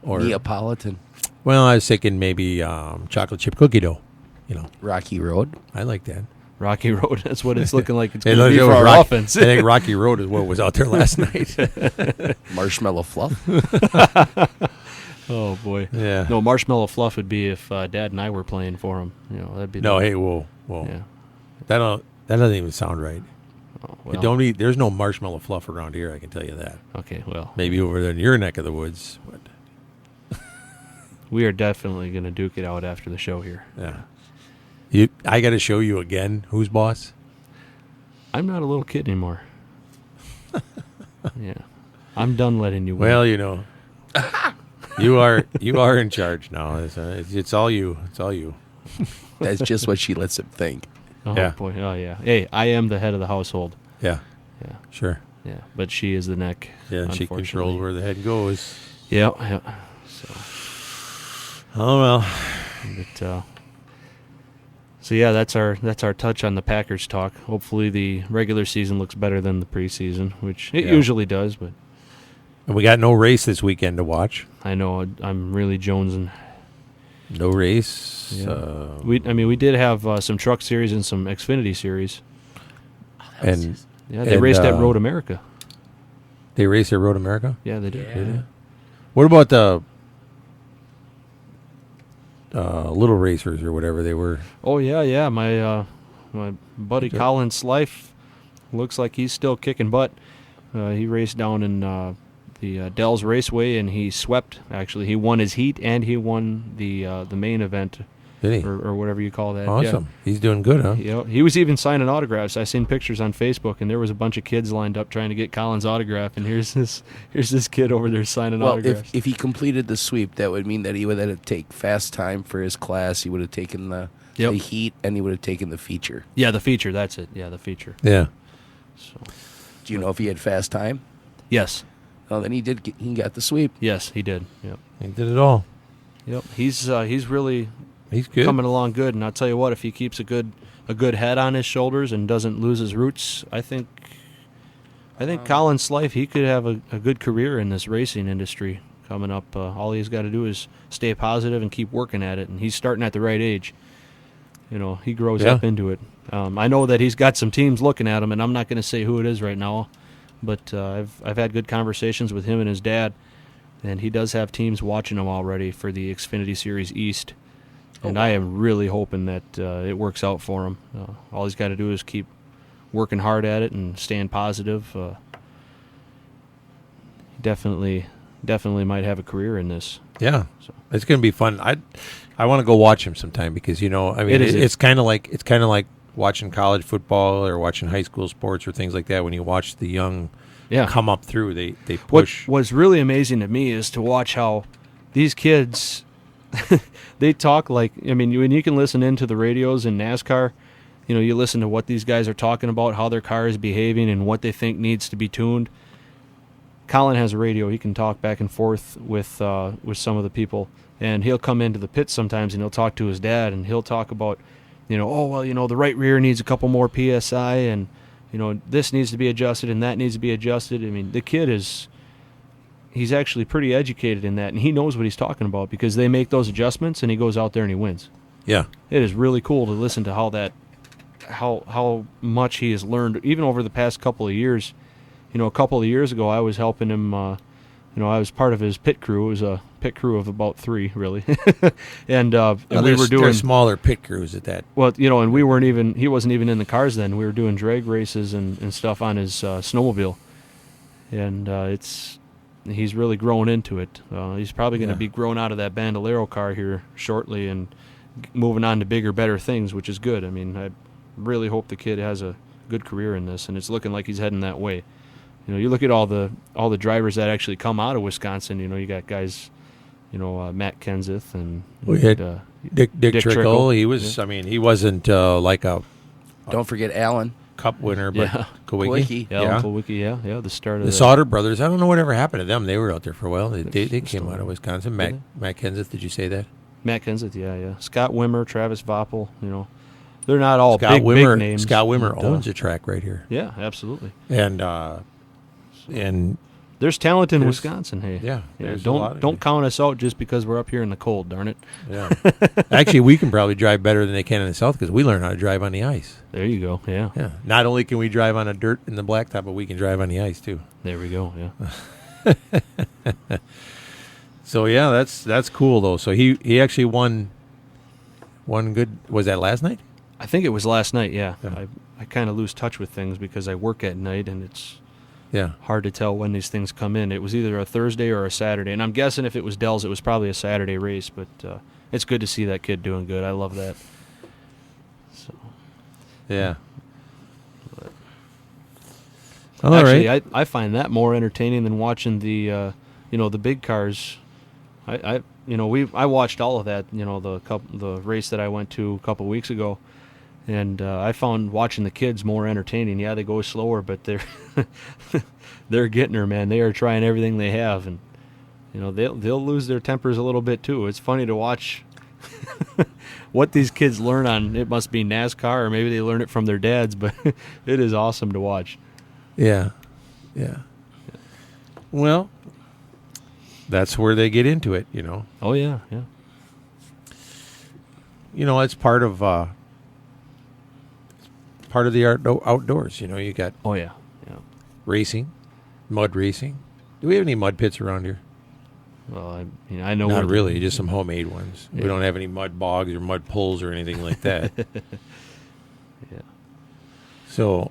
Or Neapolitan. Well, I was thinking maybe chocolate chip cookie dough. You know, Rocky Road. I like that. Rocky Road. That's what it's looking like. It's going to be for our offense. I think Rocky Road is what was out there last night. Marshmallow fluff. Oh boy. Yeah. No, Marshmallow Fluff would be if Dad and I were playing for him. That'd be. No, the, hey, whoa. Yeah. That doesn't even sound right. Oh, You well. don't eat. There's no marshmallow fluff around here. I can tell you that. Okay. Well, Maybe over there in your neck of the woods. But we are definitely going to duke it out after the show here. yeah. I got to show you again who's boss. I'm not a little kid anymore. Yeah. I'm done letting you win. Well, you are in charge now. It's all you. It's all you. That's just what she lets him think. Oh Yeah. boy. Oh yeah. Hey, I am the head of the household. Yeah. Yeah. Sure. Yeah. But she is the neck. Yeah. And she controls where the head goes. Yeah. Yeah. So. Oh well. But so yeah, that's our touch on the Packers talk. Hopefully the regular season looks better than the preseason, which it usually does. But And we got no race this weekend to watch. I know I'm really jonesing. No race. Yeah. We did have some Truck Series and some Xfinity Series. And Yeah, they raced at Road America. they raced at Road America. Yeah, they did. Yeah. What about the little racers or whatever they were? Oh yeah. My buddy Colin Slife looks like he's still kicking butt. He raced down in the Dells Raceway, and he swept. Actually, he won his heat, and he won the main event, Did he? or whatever you call that. Awesome. He's doing good, huh? Yeah. He was even signing autographs. I seen pictures on Facebook, and there was a bunch of kids lined up trying to get Colin's autograph. And here's this kid over there signing Well, autographs. if he completed the sweep, that would mean that he would have to take fast time for his class. He would have taken the heat, and he would have taken the feature. Yeah, the feature. That's it. Yeah, the feature. Yeah. So, Do you know if he had fast time? yes, Oh, then he got the sweep. yes, he did. Yep. He did it all. Yep. He's really He's good. coming along good, and I'll tell you what, if he keeps a good head on his shoulders and doesn't lose his roots, I think Colin Slife, he could have a good career in this racing industry coming up. All he's got to do is stay positive and keep working at it, and he's starting at the right age. He grows Yeah. up into it. I know that he's got some teams looking at him, and I'm not going to say who it is right now, but I've had good conversations with him and his dad, and he does have teams watching him already for the Xfinity Series East. And I am really hoping that it works out for him. All he's got to do is keep working hard at it and staying positive. Definitely might have a career in this. Yeah. So. It's going to be fun. I want to go watch him sometime because it's kind of like watching college football or watching high school sports or things like that. When you watch the young come up through, they push. What's really amazing to me is to watch how these kids they talk like, when you can listen into the radios in NASCAR, you listen to what these guys are talking about, how their car is behaving and what they think needs to be tuned. Colin has a radio. He can talk back and forth with some of the people, and he'll come into the pit sometimes and he'll talk to his dad, and he'll talk about, the right rear needs a couple more PSI, and this needs to be adjusted and that needs to be adjusted. The kid he's actually pretty educated in that, and he knows what he's talking about because they make those adjustments, and he goes out there and he wins. Yeah. It is really cool to listen to how much he has learned, even over the past couple of years. A couple of years ago, I was helping him. I was part of his pit crew. It was a pit crew of about 3, really, and we were doing smaller pit crews at that. Well, and we weren't even. He wasn't even in the cars then. We were doing drag races and stuff on his snowmobile, and he's really grown into it. He's probably going to be grown out of that Bandolero car here shortly and moving on to bigger, better things, which is good. I really hope the kid has a good career in this, and it's looking like he's heading that way. You look at all the drivers that actually come out of Wisconsin. You got guys, Matt Kenseth and We had Dick Trickle. He was. Yeah. He wasn't like a Don't forget Allen. Cup winner, but Yeah. Kawicki. Kawicki. Yeah, the start of The Sauter brothers. I don't know whatever happened to them. They were out there for a while. They came out of Wisconsin. Matt Kenseth. Did you say that? Matt Kenseth, yeah. Scott Wimmer, Travis Voppel. They're not all Scott big names. Scott Wimmer but, owns a track right here. Yeah, absolutely. And There's talent in Wisconsin. Hey, yeah, there's a lot of don't it. count us out just because we're up here in the cold. Darn it. Yeah. Actually, we can probably drive better than they can in the South because we learn how to drive on the ice. There you go. Yeah. Yeah. Not only can we drive on the dirt and the blacktop, but we can drive on the ice too. There we go. Yeah. So yeah, that's cool though. So he actually won one good. Was that last night? I think it was last night. Yeah. I kind of lose touch with things because I work at night and it's hard to tell when these things come in. It was either a Thursday or a Saturday, and I'm guessing if it was Dell's, it was probably a Saturday race. But it's good to see that kid doing good. I love that. So yeah. But, actually, right. I find that more entertaining than watching the the big cars. I watched all of that. The race that I went to a couple weeks ago. And I found watching the kids more entertaining. Yeah, they go slower, but they're getting her, man. They are trying everything they have, and they'll lose their tempers a little bit too. It's funny to watch what these kids learn on. It must be NASCAR, or maybe they learn it from their dads, but it is awesome to watch. Yeah. Well, that's where they get into it, Oh yeah. It's part of the outdoors. You got racing, mud racing. Do we have any mud pits around here? Well, I know. Not really, just some homemade ones. Yeah. We don't have any mud bogs or mud pools or anything like that. Yeah. So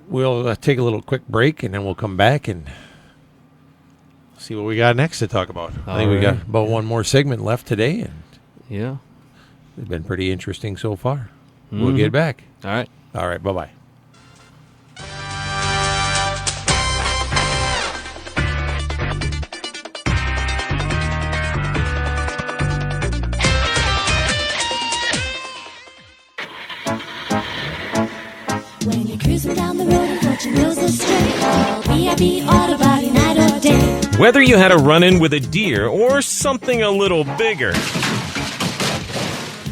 we'll take a little quick break, and then we'll come back and see what we got next to talk about. I think we got about one more segment left today, and it's been pretty interesting so far. Mm-hmm. We'll get back. All right. Bye-bye. When you're cruising down the road and watching wheels are straight, call BRB Auto Body night or day. Whether you had a run-in with a deer or something a little bigger,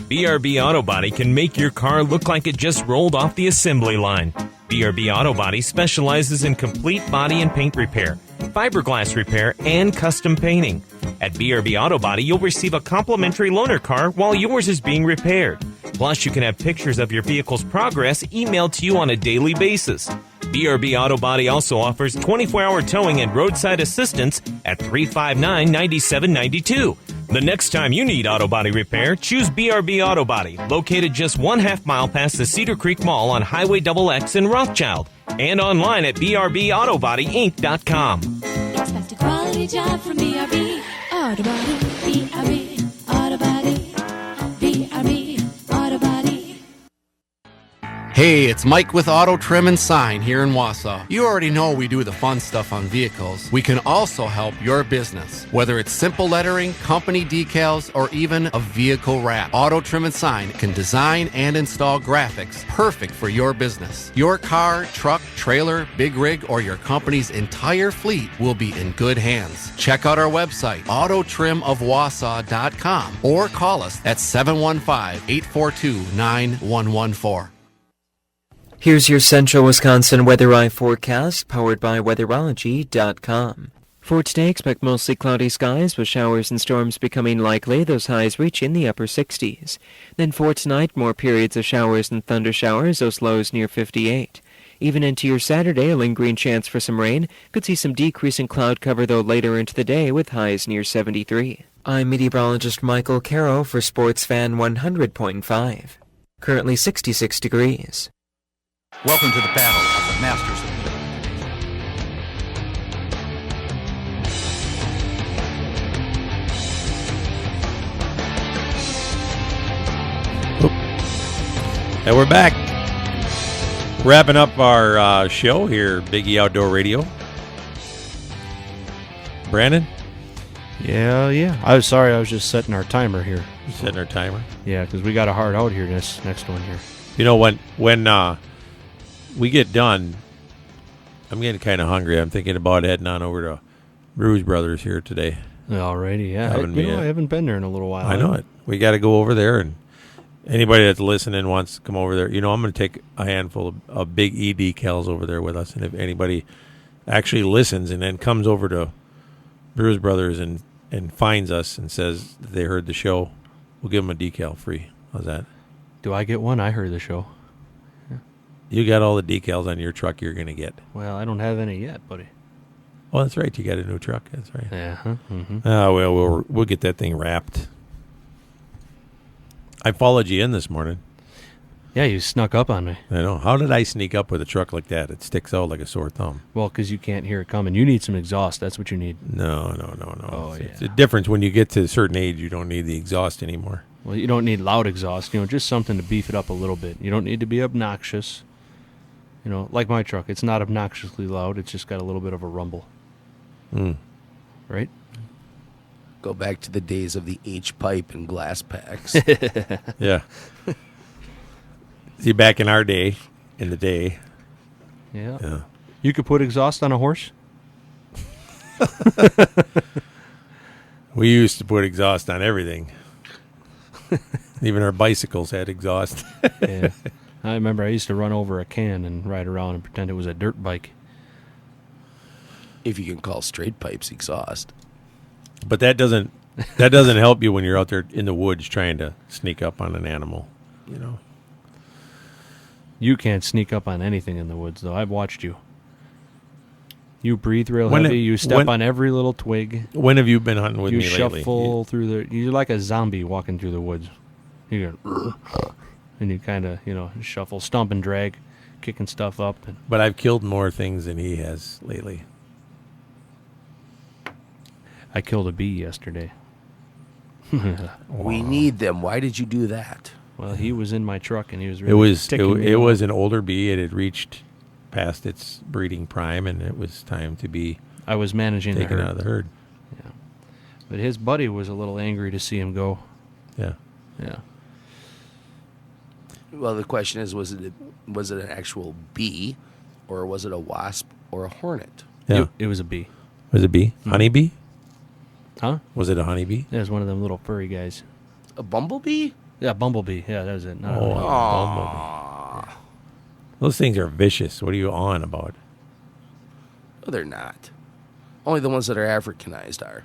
BRB Auto Body can make your car look like it just rolled off the assembly line. BRB Auto Body specializes in complete body and paint repair, fiberglass repair, and custom painting. At BRB Auto Body, you'll receive a complimentary loaner car while yours is being repaired. Plus, you can have pictures of your vehicle's progress emailed to you on a daily basis. BRB Auto Body also offers 24-hour towing and roadside assistance at 359-9792. The next time you need auto body repair, choose BRB Auto Body, located just 1/2 mile past the Cedar Creek Mall on Highway XX in Rothschild, and online at brbautobodync.com. Expect a quality job from BRB Auto Body. BRB Auto Body. BRB Auto Body. Hey, it's Mike with Auto Trim and Sign here in Wausau. You already know we do the fun stuff on vehicles. We can also help your business, whether it's simple lettering, company decals, or even a vehicle wrap. Auto Trim and Sign can design and install graphics perfect for your business. Your car, truck, trailer, big rig, or your company's entire fleet will be in good hands. Check out our website, autotrimofwausau.com, or call us at 715-842-9114. Here's your Central Wisconsin Weather Eye forecast, powered by weatherology.com. For today, expect mostly cloudy skies with showers and storms becoming likely. Those highs reach in the upper 60s. Then for tonight, more periods of showers and thunder showers, those lows near 58. Even into your Saturday, a lingering chance for some rain. Could see some decrease in cloud cover, though, later into the day with highs near 73. I'm meteorologist Michael Caro for Sports Fan 100.5. Currently 66 degrees. Welcome to the battle of the Masters of And we're back. Wrapping up our show here, Biggie Outdoor Radio. Brandon? Yeah. I was sorry. I was just setting our timer here. Setting our timer? Yeah, because we got a hard out here this next one here. When we get done, I'm getting kind of hungry. I'm thinking about heading on over to Bruise Brothers here today. Alrighty, yeah. I haven't been there in a little while. I know it. We got to go over there, and anybody that's listening wants to come over there. I'm going to take a handful of Big E decals over there with us, and if anybody actually listens and then comes over to Bruise Brothers and finds us and says that they heard the show, we'll give them a decal free. How's that? Do I get one? I heard the show. You got all the decals on your truck you're going to get. Well, I don't have any yet, buddy. Oh, that's right. You got a new truck. That's right. Yeah. Mm-hmm. Oh, well, we'll get that thing wrapped. I followed you in this morning. Yeah, you snuck up on me. I know. How did I sneak up with a truck like that? It sticks out like a sore thumb. Well, because you can't hear it coming. You need some exhaust. That's what you need. No. Oh, It's a difference when you get to a certain age. You don't need the exhaust anymore. Well, you don't need loud exhaust. Just something to beef it up a little bit. You don't need to be obnoxious. Like my truck. It's not obnoxiously loud. It's just got a little bit of a rumble. Right? Go back to the days of the H-pipe and glass packs. Yeah. See, back in our day, Yeah. You could put exhaust on a horse? We used to put exhaust on everything. Even our bicycles had exhaust. Yeah. I remember I used to run over a can and ride around and pretend it was a dirt bike. If you can call straight pipes exhaust. But that doesn't help you when you're out there in the woods trying to sneak up on an animal, You can't sneak up on anything in the woods, though. I've watched you. You breathe real heavy. You step on every little twig. When have you been hunting with me lately? You shuffle through you're like a zombie walking through the woods. You go, and you kind of, shuffle, stomp and drag, kicking stuff up. But I've killed more things than he has lately. I killed a bee yesterday. We need them. Why did you do that? Well, he was in my truck, and he was It really was an older bee. It had reached past its breeding prime, and it was time to be I was managing taken the herd. out of the herd. Yeah. But his buddy was a little angry to see him go. Yeah. Yeah. Well, the question is, was it an actual bee, or was it a wasp or a hornet? Yeah. It was a bee. Was it a bee? Mm-hmm. Honeybee? Huh? Was it a honeybee? It was one of them little furry guys. A bumblebee? Yeah, bumblebee. Yeah, that was it. Not a Oh, honeybee. bumblebee. Those things are vicious. What are you on about? No, they're not. Only the ones that are Africanized are.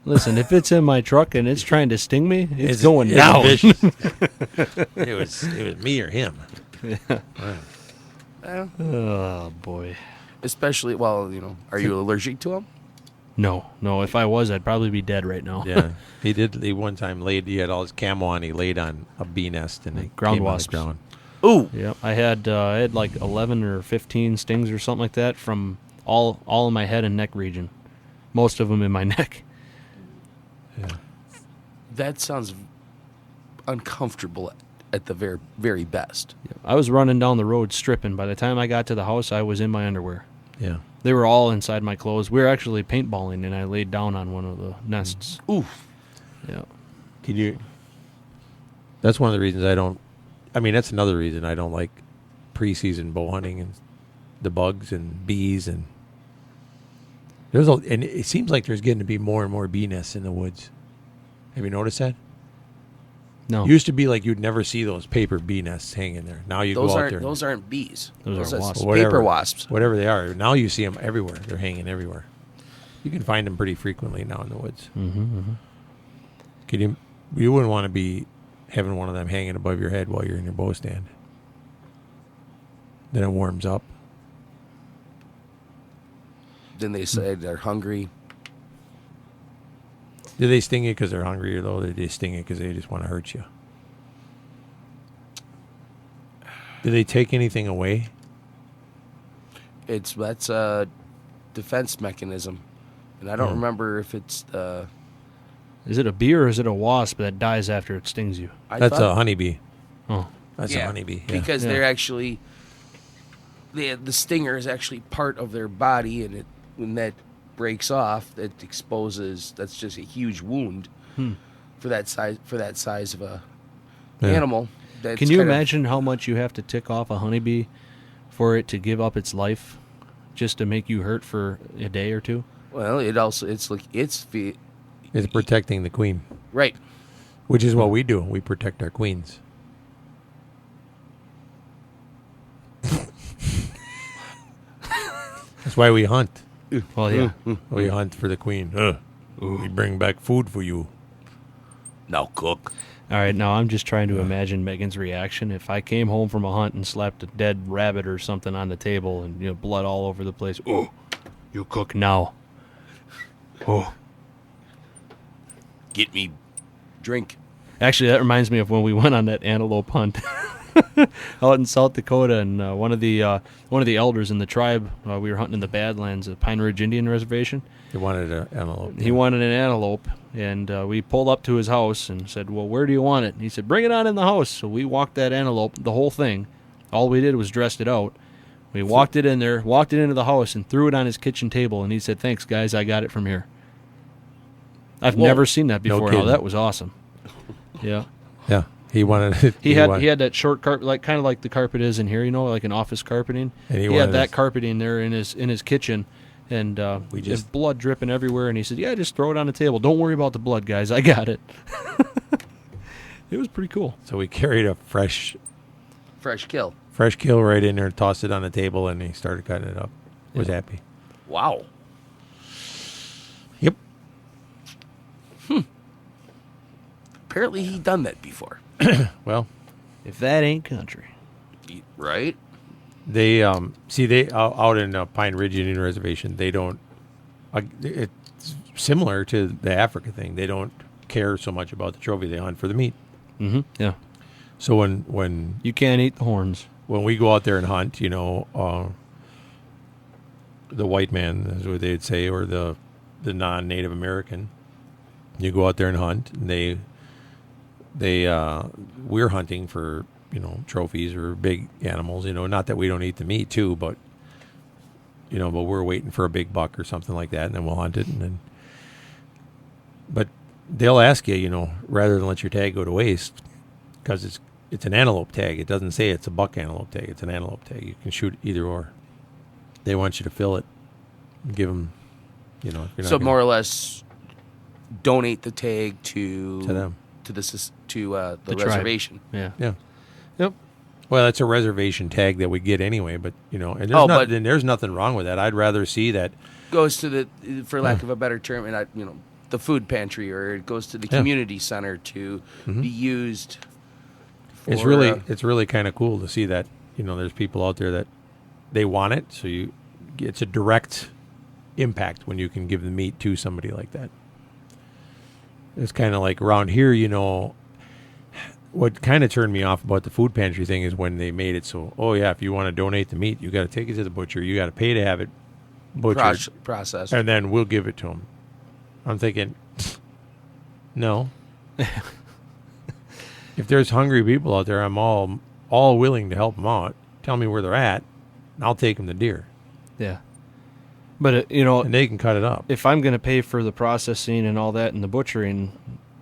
Listen, if it's in my truck and it's trying to sting me, it's going it's down. vicious. it was me or him. Yeah. Well, Oh, boy. especially, are you allergic to them? No. If I was, I'd probably be dead right now. Yeah, he did. He one time he had all his camo on. He laid on a bee nest and it Ground came on the wasps. ground. Ooh. Yeah, I had like 11 or 15 stings or something like that from all in my head and neck region. Most of them in my neck. Yeah. That sounds uncomfortable at the very, very best. I was running down the road stripping. By the time I got to the house, I was in my underwear. Yeah. They were all inside my clothes. We were actually paintballing, and I laid down on one of the nests. Oof. Yeah. Can you? That's one of the reasons I don't. I mean, that's another reason I don't like preseason bow hunting and the bugs and bees and and it seems like there's getting to be more and more bee nests in the woods. Have you noticed that? No. Used to be like you'd never see those paper bee nests hanging there. Now you go out there. Those aren't bees. Those are wasps. Paper wasps. Whatever they are. Now you see them everywhere. They're hanging everywhere. You can find them pretty frequently now in the woods. Mm-hmm. You wouldn't want to be having one of them hanging above your head while you're in your bow stand. Then it warms up. Then they say they're hungry. Do they sting you because they're hungry, or though they sting you because they just want to hurt you? Do they take anything away? That's a defense mechanism, and I don't remember if it's the. Is it a bee or is it a wasp that dies after it stings you? That's a honeybee. Oh, that's a honeybee. Yeah. Because they're actually the stinger is actually part of their body, and when that breaks off, it exposes. That's just a huge wound for that size of a animal. Can you imagine how much you have to tick off a honeybee for it to give up its life, just to make you hurt for a day or two? Well, it's protecting the queen, right? Which is what we do. We protect our queens. That's why we hunt. Well, yeah. We hunt for the queen. We bring back food for you. Now cook. All right, now I'm just trying to imagine Megan's reaction if I came home from a hunt and slapped a dead rabbit or something on the table and blood all over the place. Oh, you cook now. Oh. Get me drink. Actually, that reminds me of when we went on that antelope hunt out in South Dakota, and one of the elders in the tribe, we were hunting in the Badlands, the Pine Ridge Indian Reservation. He wanted an antelope. He wanted an antelope, and we pulled up to his house and said, well, where do you want it? And he said, bring it on in the house. So we walked that antelope, the whole thing. All we did was dressed it out. We walked it in there, walked it into the house, and threw it on his kitchen table, and he said, thanks, guys, I got it from here. I've never seen that before. kidding. That was awesome. Yeah. Yeah. He wanted it. He had that short carpet, kind of like the carpet is in here, like an office carpeting. And he had that carpeting there in his kitchen, and his blood dripping everywhere. And he said, "Yeah, just throw it on the table. Don't worry about the blood, guys. I got it." It was pretty cool. So we carried a fresh kill right in there, tossed it on the table, and he started cutting it up. Was happy. Wow. Yep. Apparently he done that before. Well, if that ain't country, right? They they out in Pine Ridge Indian Reservation, they don't. It's similar to the Africa thing. They don't care so much about the trophy. They hunt for the meat. Mm-hmm. Yeah. So when you can't eat the horns, when we go out there and hunt, the white man is what they'd say, or the non-Native American, you go out there and hunt, and we're hunting for trophies or big animals. Not that we don't eat the meat too, but but we're waiting for a big buck or something like that, and then we'll hunt it. But they'll ask you, rather than let your tag go to waste, because it's an antelope tag. It doesn't say it's a buck antelope tag. It's an antelope tag. You can shoot either or. They want you to fill it, and give them, if you're not so more or less, donate the tag to them. To the reservation. Yeah. Yeah. Yep. Well, it's a reservation tag that we get anyway, but and there's nothing wrong with that. I'd rather see that goes to the, for lack of a better term, and the food pantry, or it goes to the community center to be used. For, it's really kind of cool to see that there's people out there that they want it, so it's a direct impact when you can give the meat to somebody like that. It's kind of like around here, what kind of turned me off about the food pantry thing is when they made it so, if you want to donate the meat, you got to take it to the butcher. You got to pay to have it butchered, processed, and then we'll give it to them. I'm thinking, no. If there's hungry people out there, I'm all willing to help them out. Tell me where they're at, and I'll take them to deer. Yeah. But, and they can cut it up. If I'm going to pay for the processing and all that and the butchering,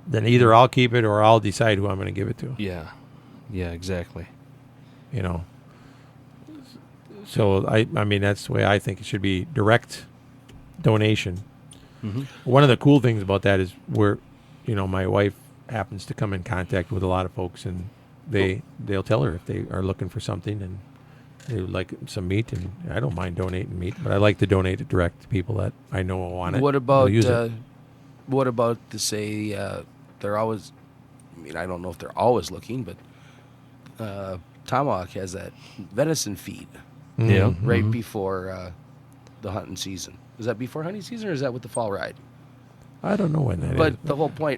then either I'll keep it or I'll decide who I'm going to give it to. Yeah. Yeah, exactly. So, I mean, that's the way I think it should be, direct donation. Mm-hmm. One of the cool things about that is my wife happens to come in contact with a lot of folks, and they'll tell her if they are looking for something and they would like some meat, and I don't mind donating meat, but I like to donate it direct to people that I know will want it. What about to say they're always? I mean, I don't know if they're always looking, but Tomahawk has that venison feed, right before the hunting season. Is that before hunting season, or is that with the fall ride? I don't know when that is. But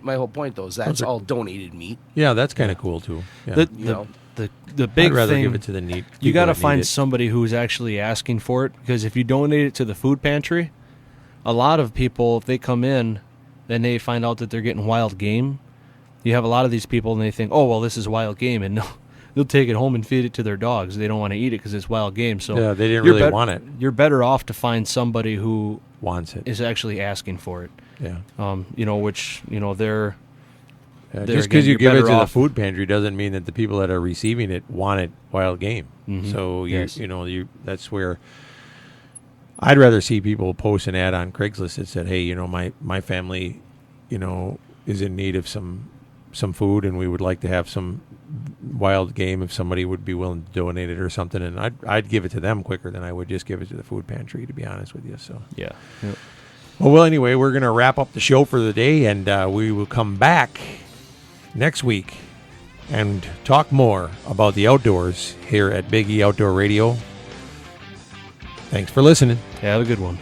my whole point though is that's all donated meat. Yeah, that's kind of cool too. Yeah. The big I'd rather thing, give it to the neat. You got to find somebody who's actually asking for it, because if you donate it to the food pantry, a lot of people, if they come in, then they find out that they're getting wild game. You have a lot of these people, and they think, oh, well, this is wild game, and they'll take it home and feed it to their dogs. They don't want to eat it because it's wild game. So yeah, they didn't really want it. You're better off to find somebody who wants it, is actually asking for it. Yeah. They're just because you give it to the food pantry doesn't mean that the people that are receiving it want it wild game. Mm-hmm. So that's where I'd rather see people post an ad on Craigslist that said, "Hey, my family, is in need of some food, and we would like to have some wild game. If somebody would be willing to donate it or something," and I'd give it to them quicker than I would just give it to the food pantry, to be honest with you. So yeah. Well, anyway, we're going to wrap up the show for the day, and we will come back next week and talk more about the outdoors here at Big E Outdoor Radio. Thanks for listening. Have a good one.